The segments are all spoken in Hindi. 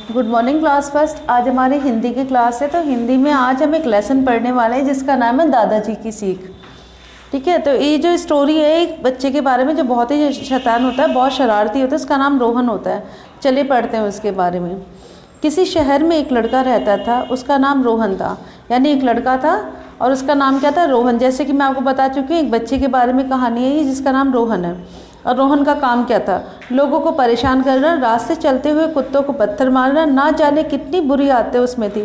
Good morning class first. आज हमारी हिंदी की क्लास है, तो हिंदी में आज हम एक लेसन पढ़ने वाले हैं जिसका नाम है दादाजी की सीख। ठीक है, तो ये जो स्टोरी है एक बच्चे के बारे में जो बहुत ही शैतान होता है, बहुत शरारती होता है, उसका नाम रोहन होता है। चलिए पढ़ते हैं उसके बारे में। किसी शहर में एक लड़का रहता था, उसका नाम रोहन था। यानी एक लड़का था और उसका नाम क्या था? रोहन। जैसे कि मैं आपको बता चुकी हूँ, एक बच्चे के बारे में कहानी है ये जिसका नाम रोहन है। और रोहन का काम क्या था? लोगों को परेशान करना, रास्ते चलते हुए कुत्तों को पत्थर मारना, ना जाने कितनी बुरी आदतें उसमें थी।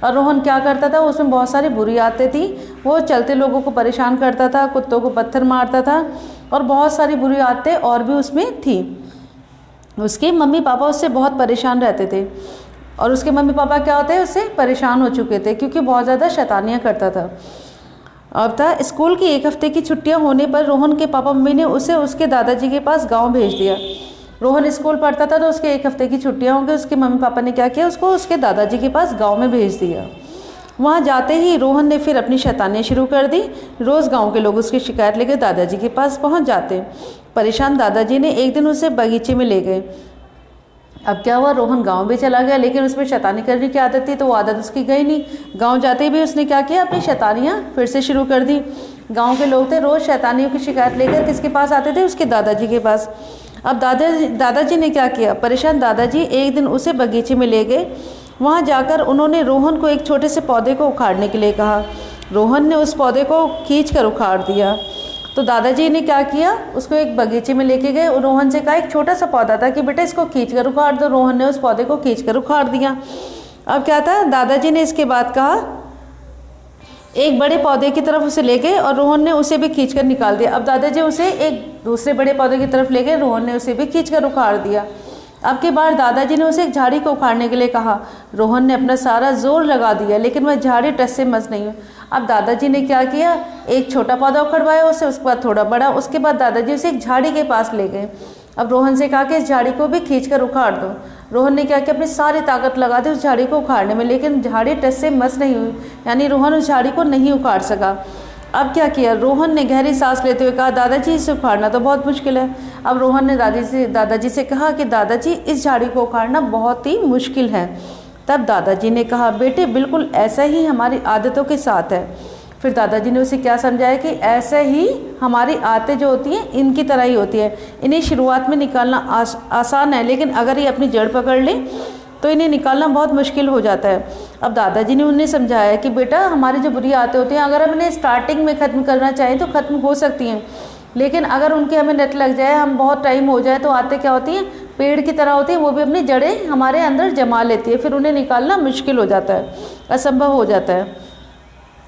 और रोहन क्या करता था? उसमें बहुत सारी बुरी आदतें थी। वो चलते लोगों को परेशान करता था, कुत्तों को पत्थर मारता था और बहुत सारी बुरी आदतें और भी उसमें थी। उसके मम्मी पापा उससे बहुत परेशान रहते थे और उसके मम्मी पापा क्या होते हैं, उससे परेशान हो चुके थे क्योंकि बहुत ज़्यादा शैतानियाँ करता था। अब था स्कूल की एक हफ्ते की छुट्टियां होने पर रोहन के पापा मम्मी ने उसे उसके दादाजी के पास गांव भेज दिया। रोहन स्कूल पढ़ता था तो उसके एक हफ्ते की छुट्टियां होंगी, उसके मम्मी पापा ने क्या किया, उसको उसके दादाजी के पास गांव में भेज दिया। वहां जाते ही रोहन ने फिर अपनी शैतानियाँ शुरू कर दी। रोज़ गाँव के लोग उसकी शिकायत लेकर दादाजी के पास पहुँच जाते। परेशान दादाजी ने एक दिन उसे बगीचे में ले गए। अब क्या हुआ, रोहन गांव भी चला गया लेकिन उसमें शैतानी करने की आदत थी तो वो आदत उसकी गई नहीं। गांव जाते भी उसने क्या किया, अपनी शैतानियाँ फिर से शुरू कर दी। गांव के लोग थे, रोज़ शैतानियों की शिकायत लेकर किसके पास आते थे? उसके दादाजी के पास। अब दादाजी ने क्या किया, परेशान दादाजी एक दिन उसे बगीचे में ले गए। वहाँ जाकर उन्होंने रोहन को एक छोटे से पौधे को उखाड़ने के लिए कहा। रोहन ने उस पौधे को खींच कर उखाड़ दिया। तो दादाजी ने क्या किया, उसको एक बगीचे में लेके गए और रोहन से कहा, एक छोटा सा पौधा था कि बेटा इसको खींच कर उखाड़ दो। रोहन ने उस पौधे को खींच कर उखाड़ दिया। अब क्या था, दादाजी ने इसके बाद कहा, एक बड़े पौधे की तरफ उसे ले गए और रोहन ने उसे भी खींच कर निकाल दिया। अब दादाजी उसे एक दूसरे बड़े पौधे की तरफ ले गए, रोहन ने उसे भी खींच कर उखाड़ दिया। अब की बार दादाजी ने उसे एक झाड़ी को उखाड़ने के लिए कहा। रोहन ने अपना सारा जोर लगा दिया लेकिन वह झाड़ी टस से मस नहीं हुई। अब दादाजी ने क्या किया, एक छोटा पौधा उखड़वाया उसे, उसके बाद थोड़ा बड़ा, उसके बाद दादाजी उसे एक झाड़ी के पास ले गए। अब रोहन से कहा कि इस झाड़ी को भी खींच कर उखाड़ दो। रोहन ने क्या किया, अपनी सारी ताकत लगा दी उस झाड़ी को उखाड़ने में, लेकिन झाड़ी टस से मस नहीं हुई, यानी रोहन उस झाड़ी को नहीं उखाड़ सका। अब क्या किया, रोहन ने गहरी सांस लेते हुए कहा, दादाजी इसे उखाड़ना तो बहुत मुश्किल है। अब रोहन ने दादाजी से कहा कि दादाजी इस झाड़ी को उखाड़ना बहुत ही मुश्किल है। तब दादाजी ने कहा, बेटे बिल्कुल ऐसा ही हमारी आदतों के साथ है। फिर दादाजी ने उसे क्या समझाया कि ऐसे ही हमारी आदतें जो होती हैं इनकी तरह ही होती है। इन्हें शुरुआत में निकालना आसान है, लेकिन अगर ये अपनी जड़ पकड़ लें तो इन्हें निकालना बहुत मुश्किल हो जाता है। अब दादाजी ने उन्हें समझाया कि बेटा हमारी जो बुरी आदतें होती हैं, अगर हम इन्हें स्टार्टिंग में ख़त्म करना चाहें तो ख़त्म हो सकती हैं, लेकिन अगर उनकी हमें लत लग जाए, हम बहुत टाइम हो जाए, तो आदतें क्या होती हैं, पेड़ की तरह होती हैं, वो भी अपनी जड़ें हमारे अंदर जमा लेती है, फिर उन्हें निकालना मुश्किल हो जाता है, असंभव हो जाता है।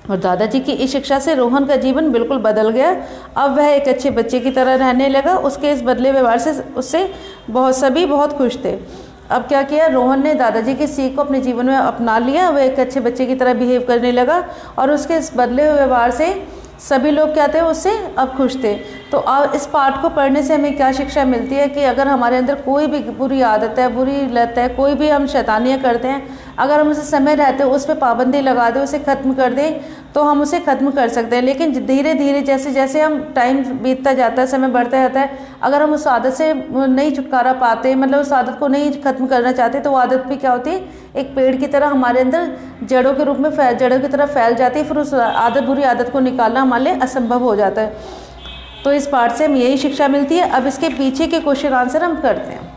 और दादाजी की इस शिक्षा से रोहन का जीवन बिल्कुल बदल गया। अब वह एक अच्छे बच्चे की तरह रहने लगा। उसके इस बदले व्यवहार से उससे सभी बहुत खुश थे। अब क्या किया, रोहन ने दादाजी की सीख को अपने जीवन में अपना लिया। वह एक अच्छे बच्चे की तरह बिहेव करने लगा और उसके इस बदले हुए व्यवहार से सभी लोग क्या थे, उससे अब खुश थे। तो अब इस पाठ को पढ़ने से हमें क्या शिक्षा मिलती है कि अगर हमारे अंदर कोई भी बुरी आदत है, बुरी लत है, कोई भी हम शैतानियाँ करते हैं, अगर हम उसे समय रहते उस पर पाबंदी लगा दें, उसे ख़त्म कर दें, तो हम उसे ख़त्म कर सकते हैं। लेकिन धीरे धीरे जैसे जैसे हम टाइम बीतता जाता है, समय बढ़ता जाता है, अगर हम उस आदत से नहीं छुटकारा पाते, मतलब उस आदत को नहीं ख़त्म करना चाहते, तो वो आदत भी क्या होती है, एक पेड़ की तरह हमारे अंदर जड़ों के रूप में जड़ों की तरह फैल जाती है। फिर उस बुरी आदत को निकालना हमारे लिए असंभव हो जाता है। तो इस पाठ से हमें यही शिक्षा मिलती है। अब इसके पीछे के क्वेश्चन आंसर हम करते हैं।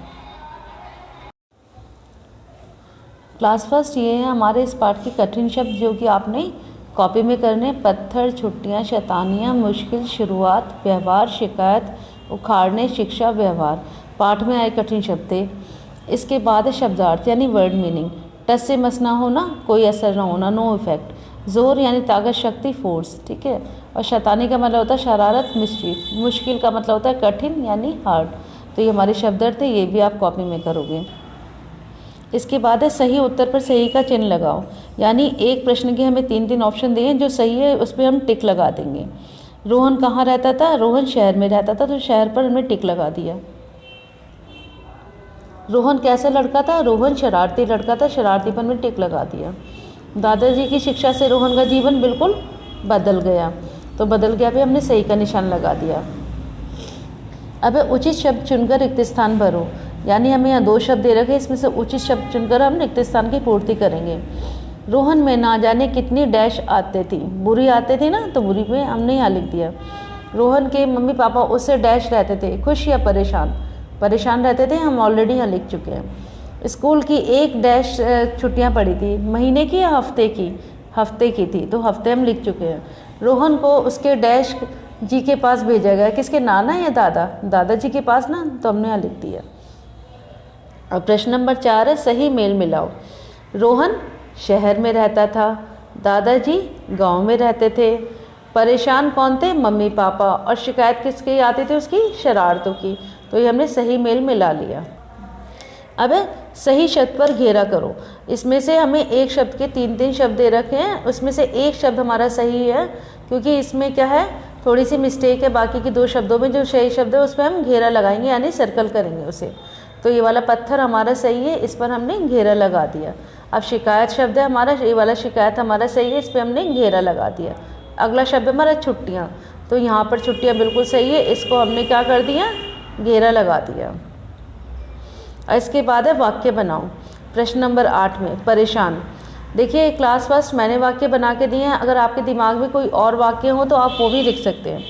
क्लास फर्स्ट, ये है हमारे इस पाठ के कठिन शब्द जो कि आपने कॉपी में करने। पत्थर, छुट्टियाँ, शैतानियाँ, मुश्किल, शुरुआत, व्यवहार, शिकायत, उखाड़ने, शिक्षा, व्यवहार। पाठ में आए कठिन शब्द थे। इसके बाद है शब्दार्थ यानी वर्ड मीनिंग। टस से मस ना होना, कोई असर ना होना, नो इफेक्ट। जोर यानी ताकत, शक्ति, फोर्स, ठीक है। और शैतानी का मतलब होता है शरारत, मिस्चीफ। मुश्किल का मतलब होता है कठिन यानी हार्ड। तो ये हमारे शब्दार्थ थे, ये भी आप कॉपी में करोगे। इसके बाद है सही उत्तर पर सही का चिन्ह लगाओ, यानी एक प्रश्न के हमें 3 ऑप्शन दिए हैं, जो सही है उस पर हम टिक लगा देंगे। रोहन कहाँ रहता था? रोहन शहर में रहता था, तो शहर पर हमने टिक लगा दिया। रोहन कैसा लड़का था? रोहन शरारती लड़का था, शरारतीपन में टिक लगा दिया। दादाजी की शिक्षा से रोहन का जीवन बिल्कुल बदल गया, तो बदल गया पे हमने सही का निशान लगा दिया। अब उचित शब्द चुनकर रिक्त स्थान भरो, यानी हमें यहाँ 2 शब्द दे रखे हैं, इसमें से उचित शब्द चुनकर हम रिक्त स्थान की पूर्ति करेंगे। रोहन में ना जाने कितनी डैश आते थी, बुरी आते थे ना, तो बुरी पे हमने यहाँ लिख दिया। रोहन के मम्मी पापा उससे डैश रहते थे, खुश या परेशान, परेशान रहते थे, हम ऑलरेडी यहाँ लिख चुके हैं। स्कूल की 1 डैश छुट्टियाँ पड़ी थी, महीने की या हफ्ते की, हफ्ते की थी, तो हफ्ते हम लिख चुके हैं। रोहन को उसके डैश जी के पास भेजा गया, किसके, नाना या दादा, दादाजी के पास ना, तो हमने यहाँ लिख दिया। अब प्रश्न नंबर 4 है, सही मेल मिलाओ। रोहन शहर में रहता था, दादाजी गांव में रहते थे, परेशान कौन थे, मम्मी पापा, और शिकायत किसकी आती थी, उसकी शरारतों की, तो ये हमने सही मेल मिला लिया। अब सही शब्द पर घेरा करो। इसमें से हमें एक शब्द के 3-3 शब्द दे रखे हैं, उसमें से एक शब्द हमारा सही है, क्योंकि इसमें क्या है, थोड़ी सी मिस्टेक है। बाकी के 2 शब्दों में जो सही शब्द है उस पर हम घेरा लगाएंगे, यानी सर्कल करेंगे उसे। तो ये वाला पत्थर हमारा सही है, इस पर हमने घेरा लगा दिया। अब शिकायत शब्द है हमारा, ये वाला शिकायत हमारा सही है, इस पर हमने घेरा लगा दिया। अगला शब्द हमारा छुट्टियाँ, तो यहाँ पर छुट्टियाँ बिल्कुल सही है, इसको हमने क्या कर दिया, घेरा लगा दिया। इसके बाद है वाक्य बनाओ। प्रश्न नंबर 8 में परेशान। देखिए क्लास फर्स्ट मैंने वाक्य बना के दिए हैं, अगर आपके दिमाग में कोई और वाक्य हो तो आप वो भी लिख सकते हैं।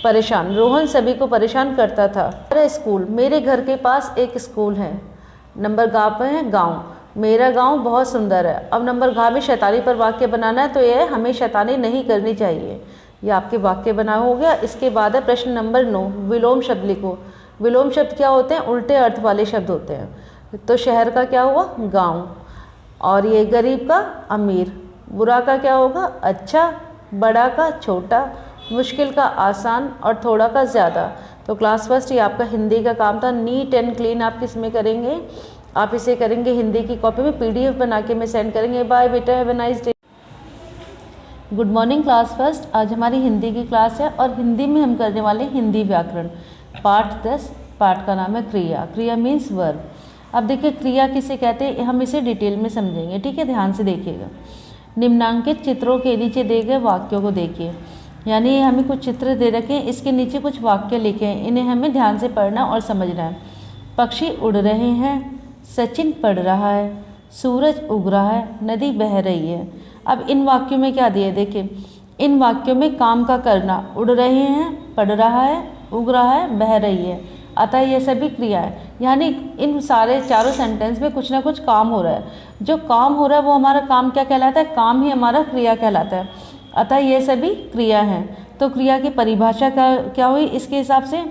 परेशान, रोहन सभी को परेशान करता था। मेरा स्कूल, मेरे घर के पास एक स्कूल है। नंबर गा पर है गाँव, मेरा गांव बहुत सुंदर है। अब नंबर घा में शैतानी पर वाक्य बनाना है, तो ये हमें शैतानी नहीं करनी चाहिए। ये आपके वाक्य बना हो गया। इसके बाद है प्रश्न नंबर 9, विलोम शब्द लिखो। विलोम शब्द क्या होते हैं, उल्टे अर्थ वाले शब्द होते हैं। तो शहर का क्या हुआ, गांव, और ये गरीब का अमीर, बुरा का क्या होगा, अच्छा, बड़ा का छोटा, मुश्किल का आसान, और थोड़ा का ज़्यादा। तो क्लास फर्स्ट ये आपका हिंदी का काम था। नीट एंड क्लीन आप किस में करेंगे, आप इसे करेंगे हिंदी की कॉपी में, PDF बना के मैं सेंड करेंगे। बाय बेटा, have a nice day. Good morning class first. आज हमारी हिंदी की क्लास है और हिंदी में हम करने वाले हिंदी व्याकरण पाठ 10। पाठ का नाम है क्रिया। क्रिया मीन्स वर्ब। अब देखिए क्रिया किसे कहते हैं, हम इसे डिटेल में समझेंगे, ठीक है, ध्यान से देखिएगा। निम्नांकित चित्रों के नीचे दिए गए वाक्यों को देखिए, यानी हमें कुछ चित्र दे रखे हैं, इसके नीचे कुछ वाक्य लिखे हैं, इन्हें हमें ध्यान से पढ़ना और समझना है। पक्षी उड़ रहे हैं, सचिन पढ़ रहा है, सूरज उग रहा है, नदी बह रही है। अब इन वाक्यों में क्या दिया है, देखिए इन वाक्यों में काम का करना, उड़ रहे हैं, पढ़ रहा है, उग रहा है, बह रही है, अतः ये सभी क्रिया है। यानी इन सारे चारों सेंटेंस में कुछ ना कुछ काम हो रहा है। जो काम हो रहा है वो हमारा काम क्या कहलाता है, काम ही हमारा क्रिया कहलाता है। अतः ये सभी क्रिया हैं। तो क्रिया की परिभाषा क्या हुई, इसके हिसाब से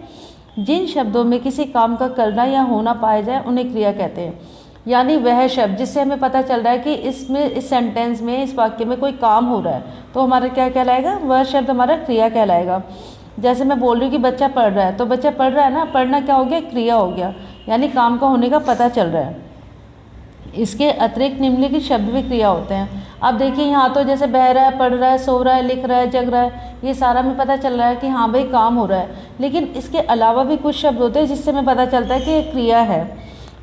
जिन शब्दों में किसी काम का करना या होना पाया जाए उन्हें क्रिया कहते हैं। यानी वह शब्द जिससे हमें पता चल रहा है कि इसमें, इस सेंटेंस में, इस वाक्य में कोई काम हो रहा है, तो हमारा क्या कहलाएगा, वह शब्द हमारा क्रिया कहलाएगा। जैसे मैं बोल रही हूँ कि बच्चा पढ़ रहा है, तो बच्चा पढ़ रहा है ना, पढ़ना क्या हो गया, क्रिया हो गया, यानी काम का होने का पता चल रहा है। इसके अतिरिक्त निम्नलिखित शब्द भी क्रिया होते हैं। अब देखिए यहाँ तो जैसे बह रहा है, पढ़ रहा है, सो रहा है, लिख रहा है, जग रहा है, ये सारा में पता चल रहा है कि हाँ भाई काम हो रहा है। लेकिन इसके अलावा भी कुछ शब्द होते हैं जिससे हमें पता चलता है कि ये क्रिया है,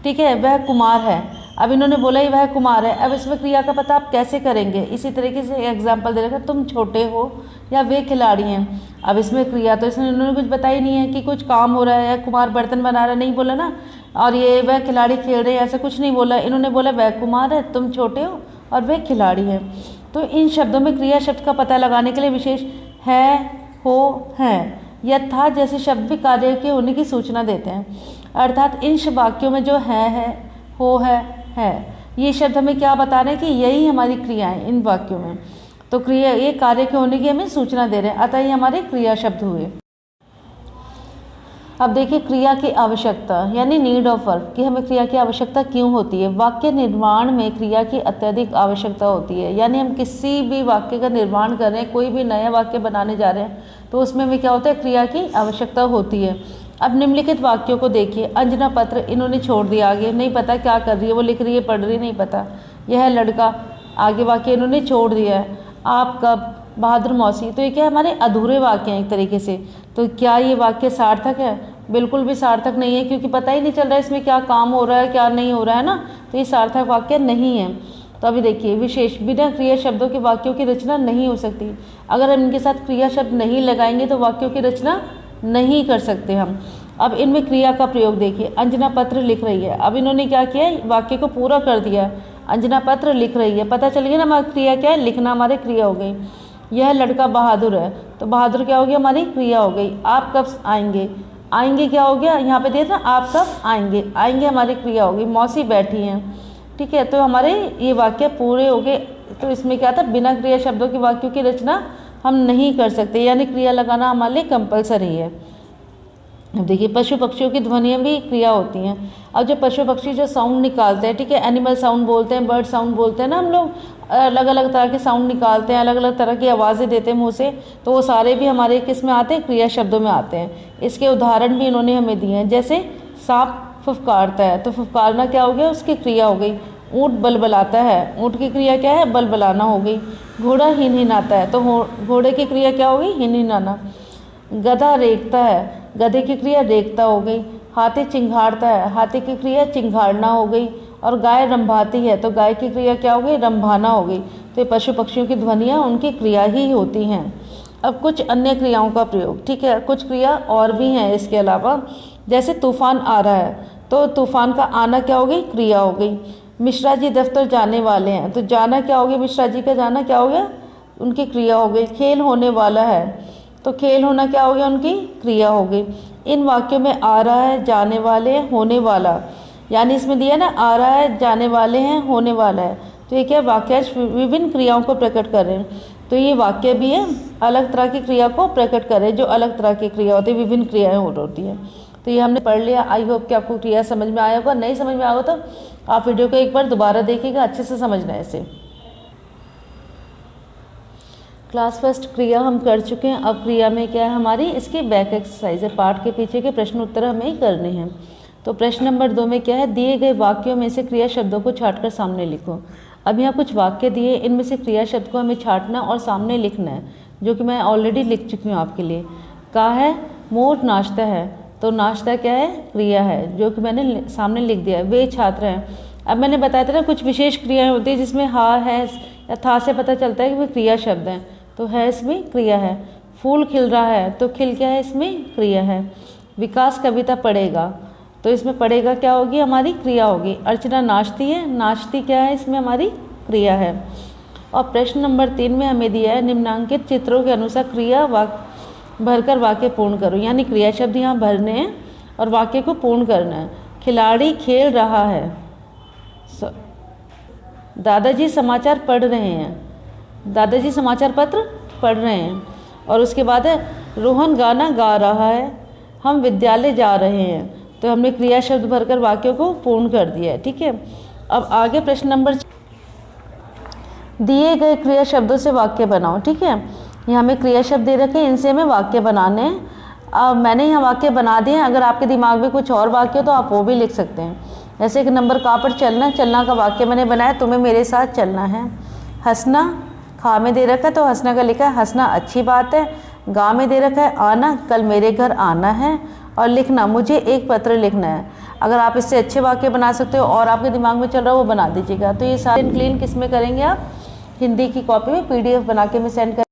ठीक है। वह कुमार है, अब इन्होंने बोला ही वह कुमार है, अब इसमें क्रिया का पता आप कैसे करेंगे। इसी तरीके से एग्जाम्पल दे रखा, तुम छोटे हो या वे खिलाड़ी हैं। अब इसमें क्रिया तो इसमें इन्होंने कुछ बताई नहीं है कि कुछ काम हो रहा है, या कुमार बर्तन बना रहा है, नहीं बोला ना, और ये वह खिलाड़ी खेल रहे हैं, ऐसा कुछ नहीं बोला। इन्होंने बोला वह कुमार है, तुम छोटे हो और वे खिलाड़ी हैं। तो इन शब्दों में क्रिया शब्द का पता लगाने के लिए विशेष है, हो, हैं या था जैसे शब्द भी कार्य के होने की सूचना देते हैं। अर्थात इन वाक्यों में जो है, हो है, ये शब्द हमें क्या बता रहे हैं कि यही हमारी क्रिया है इन वाक्यों में। तो क्रिया, ये कार्य के होने की हमें सूचना दे रहे हैं, अतः ये हमारे क्रिया शब्द हुए। अब देखिए क्रिया की आवश्यकता, यानी नीड ऑफ वर्ब, कि हमें क्रिया की आवश्यकता क्यों होती है। वाक्य निर्माण में क्रिया की अत्यधिक आवश्यकता होती है। यानी हम किसी भी वाक्य का निर्माण कर रहे हैं, कोई भी नया वाक्य बनाने जा रहे हैं, तो उसमें भी क्या होता है, क्रिया की आवश्यकता होती है। अब निम्नलिखित वाक्यों को देखिए। अंजना पत्र इन्होंने छोड़ दिया, आगे नहीं पता क्या कर रही है, वो लिख रही है, पढ़ रही है, नहीं पता। यह लड़का, आगे वाक्य इन्होंने छोड़ दिया है। आप कब, बहादुर मौसी, तो ये क्या हमारे अधूरे वाक्य हैं एक तरीके से। तो क्या ये वाक्य सार्थक है, बिल्कुल भी सार्थक नहीं है, क्योंकि पता ही नहीं चल रहा है इसमें क्या काम हो रहा है, क्या नहीं हो रहा है ना, तो ये सार्थक वाक्य नहीं है। तो अभी देखिए विशेष, बिना क्रिया शब्दों के वाक्यों की रचना नहीं हो सकती। अगर हम इनके साथ क्रिया शब्द नहीं लगाएंगे तो वाक्यों की रचना नहीं कर सकते हम। अब इनमें क्रिया का प्रयोग देखिए, अंजना पत्र लिख रही है। अब इन्होंने क्या किया है, वाक्य को पूरा कर दिया। अंजना पत्र लिख रही है, पता चल गया ना हमारी क्रिया क्या है, लिखना हमारी क्रिया हो गई। यह लड़का बहादुर है, तो बहादुर क्या हो गया, हमारी क्रिया हो गई। आप कब आएंगे, आएंगे क्या हो गया, यहाँ पे देखना आप कब आएंगे, आएंगे हमारी क्रिया हो गई। मौसी बैठी हैं, ठीक है, तो हमारे ये वाक्य पूरे हो गए। तो इसमें क्या था, बिना क्रिया शब्दों के वाक्यों की रचना हम नहीं कर सकते, यानी क्रिया लगाना हमारे लिए कंपलसरी है। अब देखिए पशु पक्षियों की ध्वनियाँ भी क्रिया होती हैं। अब जो पशु पक्षी जो साउंड निकालते हैं, ठीक है, एनिमल साउंड बोलते हैं, बर्ड साउंड बोलते हैं ना, हम लोग अलग अलग तरह के साउंड निकालते हैं, अलग अलग तरह की आवाज़ें देते हैं मुँह से, तो वो सारे भी हमारे किस में आते हैं, क्रिया शब्दों में आते हैं। इसके उदाहरण भी इन्होंने हमें दिए हैं, जैसे सांप फुफकारता है, तो फुफकारना क्या हो गया, उसकी क्रिया हो गई। ऊँट बलबलाता है, ऊँट की क्रिया क्या है, बलबलाना हो गई। घोड़ा हिनहिनाता है, तो घोड़े की क्रिया क्या हो गई, हिनहिनाना। गधा रेंगता है, गधे की क्रिया रेंगता हो गई। हाथी चिंघाड़ता है, हाथी की क्रिया चिंघाड़ना हो गई। और गाय रंभाती है, तो गाय की क्रिया क्या हो गई, रंभाना हो गई। तो ये पशु पक्षियों की ध्वनियाँ उनकी क्रिया ही होती हैं। अब कुछ अन्य क्रियाओं का प्रयोग, ठीक है, कुछ क्रिया और भी हैं इसके अलावा, जैसे तूफान आ रहा है, तो तूफान का आना क्या हो गई, क्रिया हो गई। मिश्रा जी दफ्तर जाने वाले हैं, तो जाना क्या हो गया, मिश्रा जी का जाना क्या हो गया, उनकी क्रिया हो गई। खेल होने वाला है, तो खेल होना क्या हो गया, उनकी क्रिया हो गई। इन वाक्यों में आ रहा है, जाने वाले, होने वाला, यानी इसमें दिया ना आ रहा है, जाने वाले हैं, होने वाला है, तो ये क्या वाक्यांश विभिन्न क्रियाओं को प्रकट कर रहे हैं। तो ये वाक्य भी है, अलग तरह की क्रिया को प्रकट कर रहे हैं, जो अलग तरह की क्रिया होती है, विभिन्न क्रियाएँ होती हैं। तो ये हमने पढ़ लिया। आई होप कि आपको क्रिया समझ में आया होगा। नहीं समझ में आया होगा तो आप वीडियो को एक बार दोबारा देखिएगा, अच्छे से समझना है इसे। क्लास फर्स्ट क्रिया हम कर चुके हैं। अब क्रिया में क्या है हमारी, इसकी बैक एक्सरसाइज है, पाठ के पीछे के प्रश्न उत्तर हमें ही करने हैं। तो प्रश्न नंबर 2 में क्या है, दिए गए वाक्यों में से क्रिया शब्दों को छांटकर सामने लिखो। अब यहाँ कुछ वाक्य दिए, इनमें से क्रिया शब्द को हमें छांटना और सामने लिखना है, जो कि मैं ऑलरेडी लिख चुकी हूँ आपके लिए। कहा है मोर नाचता है, तो नाचता क्या है, क्रिया है, जो कि मैंने सामने लिख दिया है। वे छात्र हैं, अब मैंने बताया था ना कुछ विशेष क्रियाएँ होती है जिसमें हा है या था से पता चलता है कि वे क्रिया शब्द हैं, तो है इसमें क्रिया है। फूल खिल रहा है, तो खिल क्या है, इसमें क्रिया है। विकास कविता पढ़ेगा, तो इसमें पढ़ेगा क्या होगी, हमारी क्रिया होगी। अर्चना नाचती है, नाचती क्या है, इसमें हमारी क्रिया है। और प्रश्न नंबर 3 में हमें दिया है निम्नांकित चित्रों के अनुसार क्रिया भरकर वाक्य पूर्ण करो, यानी क्रिया शब्द यहाँ भरने हैं और वाक्य को पूर्ण करना है। खिलाड़ी खेल रहा है, दादाजी समाचार पढ़ रहे हैं, दादाजी समाचार पत्र पढ़ रहे हैं। और उसके बाद है रोहन गाना गा रहा है, हम विद्यालय जा रहे हैं, तो हमने क्रिया शब्द भरकर वाक्यों को पूर्ण कर दिया है, ठीक है। अब आगे प्रश्न नंबर, दिए गए क्रिया शब्दों से वाक्य बनाओ, ठीक है। यहाँ हमें क्रिया शब्द दे रखे हैं, इनसे हमें वाक्य बनाने हैं। अब मैंने यहाँ वाक्य बना दिए हैं, अगर आपके दिमाग में कुछ और वाक्य हो तो आप वो भी लिख सकते हैं। जैसे एक नंबर का पर चलना, चलना का वाक्य मैंने बनाया, तुम्हें मेरे साथ चलना है। हंसना, खा में दे रखा है तो हंसना का लिखा है, हंसना अच्छी बात है। गा में दे रखा है आना, कल मेरे घर आना है। और लिखना, मुझे एक पत्र लिखना है। अगर आप इससे अच्छे वाक्य बना सकते हो और आपके दिमाग में चल रहा है वो बना दीजिएगा। तो ये सारे क्लीन किस में करेंगे आप, हिंदी की कॉपी में PDF बना के मैं सेंड कर